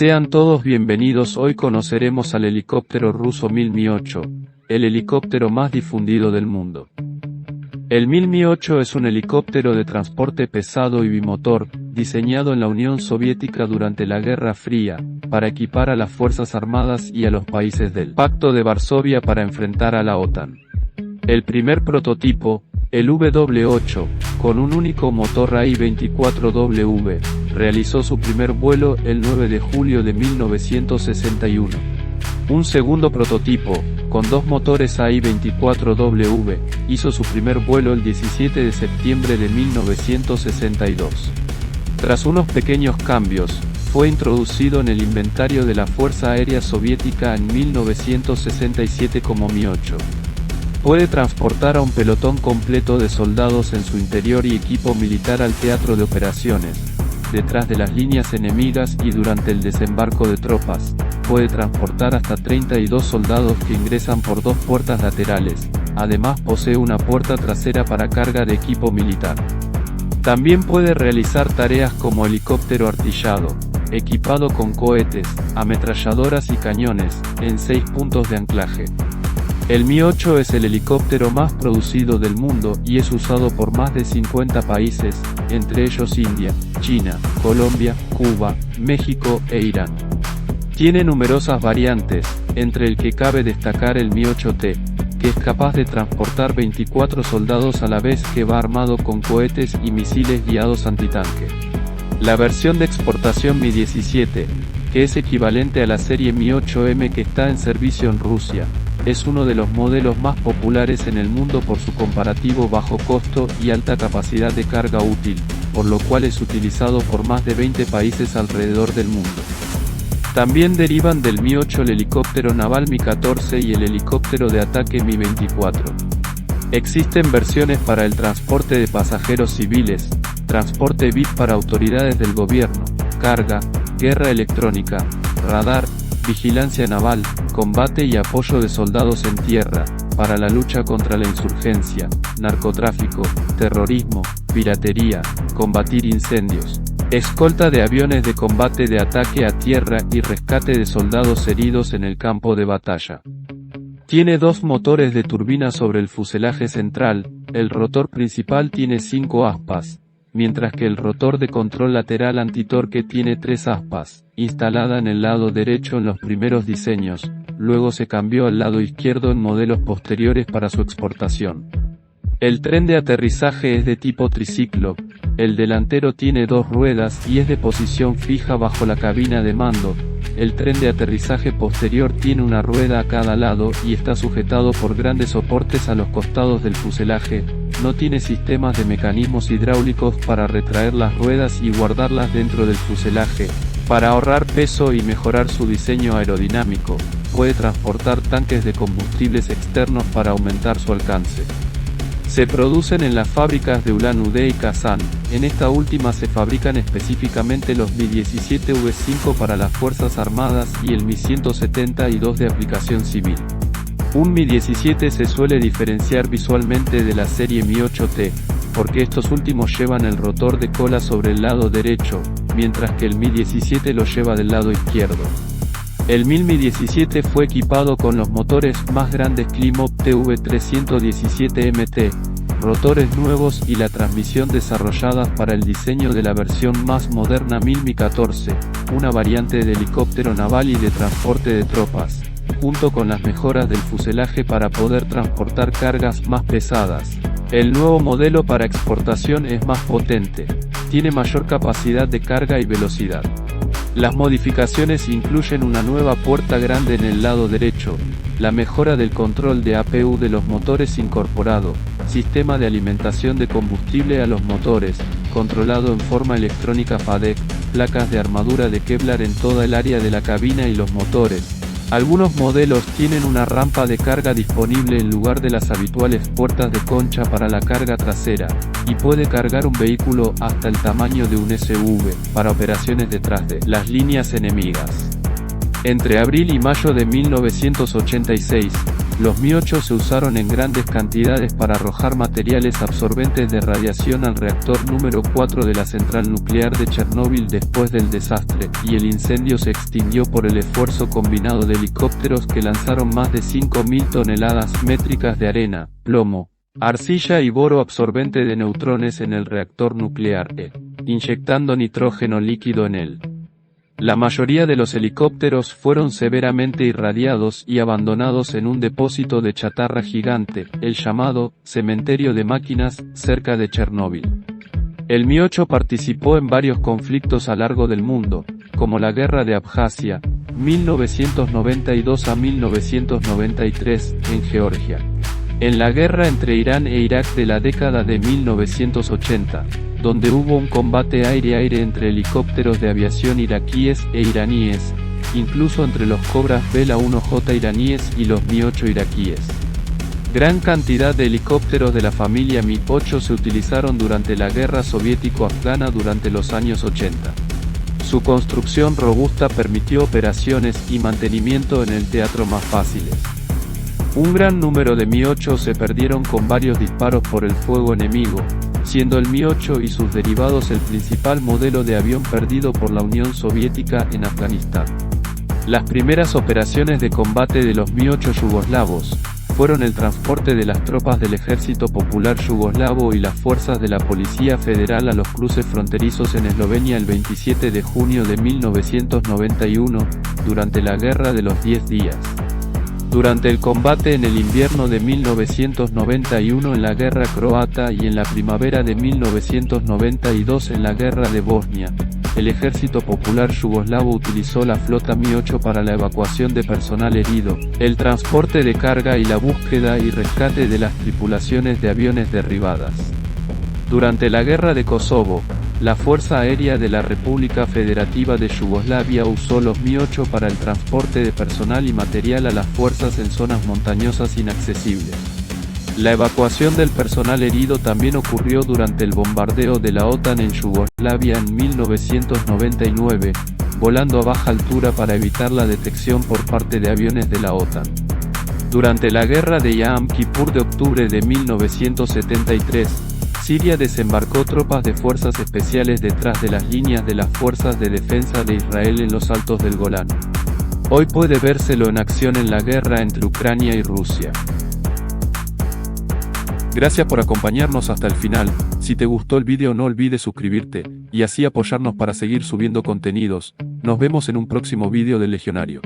Sean todos bienvenidos. Hoy conoceremos al helicóptero ruso Mi-8, el helicóptero más difundido del mundo. El Mi-8 es un helicóptero de transporte pesado y bimotor, diseñado en la Unión Soviética durante la Guerra Fría, para equipar a las Fuerzas Armadas y a los países del Pacto de Varsovia para enfrentar a la OTAN. El primer prototipo, el W8, con un único motor AI-24W, realizó su primer vuelo el 9 de julio de 1961. Un segundo prototipo, con dos motores AI-24W, hizo su primer vuelo el 17 de septiembre de 1962. Tras unos pequeños cambios, fue introducido en el inventario de la Fuerza Aérea Soviética en 1967 como Mi-8. Puede transportar a un pelotón completo de soldados en su interior y equipo militar al teatro de operaciones, detrás de las líneas enemigas y durante el desembarco de tropas. Puede transportar hasta 32 soldados que ingresan por dos puertas laterales. Además posee una puerta trasera para carga de equipo militar. También puede realizar tareas como helicóptero artillado, equipado con cohetes, ametralladoras y cañones, en 6 puntos de anclaje. El Mi-8 es el helicóptero más producido del mundo y es usado por más de 50 países, entre ellos India, China, Colombia, Cuba, México e Irán. Tiene numerosas variantes, entre el que cabe destacar el Mi-8T, que es capaz de transportar 24 soldados a la vez, que va armado con cohetes y misiles guiados antitanque. La versión de exportación Mi-17, que es equivalente a la serie Mi-8M que está en servicio en Rusia, es uno de los modelos más populares en el mundo por su comparativo bajo costo y alta capacidad de carga útil, por lo cual es utilizado por más de 20 países alrededor del mundo. También derivan del Mi-8 el helicóptero naval Mi-14 y el helicóptero de ataque Mi-24. Existen versiones para el transporte de pasajeros civiles, transporte VIP para autoridades del gobierno, carga, guerra electrónica, radar, vigilancia naval, combate y apoyo de soldados en tierra, para la lucha contra la insurgencia, narcotráfico, terrorismo, piratería, combatir incendios, escolta de aviones de combate de ataque a tierra y rescate de soldados heridos en el campo de batalla. Tiene dos motores de turbina sobre el fuselaje central. El rotor principal tiene 5 aspas, mientras que el rotor de control lateral antitorque tiene 3 aspas, instalada en el lado derecho en los primeros diseños, luego se cambió al lado izquierdo en modelos posteriores para su exportación. El tren de aterrizaje es de tipo triciclo, el delantero tiene 2 ruedas y es de posición fija bajo la cabina de mando. El tren de aterrizaje posterior tiene una rueda a cada lado y está sujetado por grandes soportes a los costados del fuselaje. No tiene sistemas de mecanismos hidráulicos para retraer las ruedas y guardarlas dentro del fuselaje. Para ahorrar peso y mejorar su diseño aerodinámico, puede transportar tanques de combustibles externos para aumentar su alcance. Se producen en las fábricas de Ulan-Ude y Kazán. En esta última se fabrican específicamente los Mi-17 V5 para las Fuerzas Armadas y el Mi-172 de aplicación civil. Un Mi-17 se suele diferenciar visualmente de la serie Mi-8T, porque estos últimos llevan el rotor de cola sobre el lado derecho, mientras que el Mi-17 lo lleva del lado izquierdo. El Mi-17 fue equipado con los motores más grandes Klimov TV317MT, rotores nuevos y la transmisión desarolladas para el diseño de la versión más moderna Mi-14, una variante de helicóptero naval y de transporte de tropas, junto con las mejoras del fuselaje para poder transportar cargas más pesadas. El nuevo modelo para exportación es más potente, tiene mayor capacidad de carga y velocidad. Las modificaciones incluyen una nueva puerta grande en el lado derecho, la mejora del control de APU de los motores incorporado, sistema de alimentación de combustible a los motores, controlado en forma electrónica FADEC, placas de armadura de Kevlar en toda el área de la cabina y los motores. Algunos modelos tienen una rampa de carga disponible en lugar de las habituales puertas de concha para la carga trasera, y puede cargar un vehículo hasta el tamaño de un SUV, para operaciones detrás de las líneas enemigas. Entre abril y mayo de 1986, Los Mi-8 se usaron en grandes cantidades para arrojar materiales absorbentes de radiación al reactor número 4 de la central nuclear de Chernóbil después del desastre, y el incendio se extinguió por el esfuerzo combinado de helicópteros que lanzaron más de 5.000 toneladas métricas de arena, plomo, arcilla y boro absorbente de neutrones en el reactor nuclear inyectando nitrógeno líquido en él. La mayoría de los helicópteros fueron severamente irradiados y abandonados en un depósito de chatarra gigante, el llamado cementerio de máquinas, cerca de Chernóbil. El Mi-8 participó en varios conflictos a largo del mundo, como la Guerra de Abjasia, 1992 a 1993, en Georgia. En la guerra entre Irán e Irak de la década de 1980, donde hubo un combate aire-aire entre helicópteros de aviación iraquíes e iraníes, incluso entre los Cobras Bela-1J iraníes y los Mi-8 iraquíes. Gran cantidad de helicópteros de la familia Mi-8 se utilizaron durante la guerra soviético-afgana durante los años 80. Su construcción robusta permitió operaciones y mantenimiento en el teatro más fáciles. Un gran número de Mi-8 se perdieron con varios disparos por el fuego enemigo, siendo el Mi-8 y sus derivados el principal modelo de avión perdido por la Unión Soviética en Afganistán. Las primeras operaciones de combate de los Mi-8 yugoslavos fueron el transporte de las tropas del Ejército Popular Yugoslavo y las fuerzas de la Policía Federal a los cruces fronterizos en Eslovenia el 27 de junio de 1991, durante la Guerra de los 10 días. Durante el combate en el invierno de 1991 en la Guerra Croata y en la primavera de 1992 en la Guerra de Bosnia, el Ejército Popular Yugoslavo utilizó la flota Mi-8 para la evacuación de personal herido, el transporte de carga y la búsqueda y rescate de las tripulaciones de aviones derribadas. Durante la Guerra de Kosovo, la Fuerza Aérea de la República Federativa de Yugoslavia usó los Mi-8 para el transporte de personal y material a las fuerzas en zonas montañosas inaccesibles. La evacuación del personal herido también ocurrió durante el bombardeo de la OTAN en Yugoslavia en 1999, volando a baja altura para evitar la detección por parte de aviones de la OTAN. Durante la Guerra de Yom Kippur de octubre de 1973, Siria desembarcó tropas de fuerzas especiales detrás de las líneas de las fuerzas de defensa de Israel en los altos del Golán. Hoy puede vérselo en acción en la guerra entre Ucrania y Rusia. Gracias por acompañarnos hasta el final. Si te gustó el video no olvides suscribirte, y así apoyarnos para seguir subiendo contenidos. Nos vemos en un próximo video del Legionario.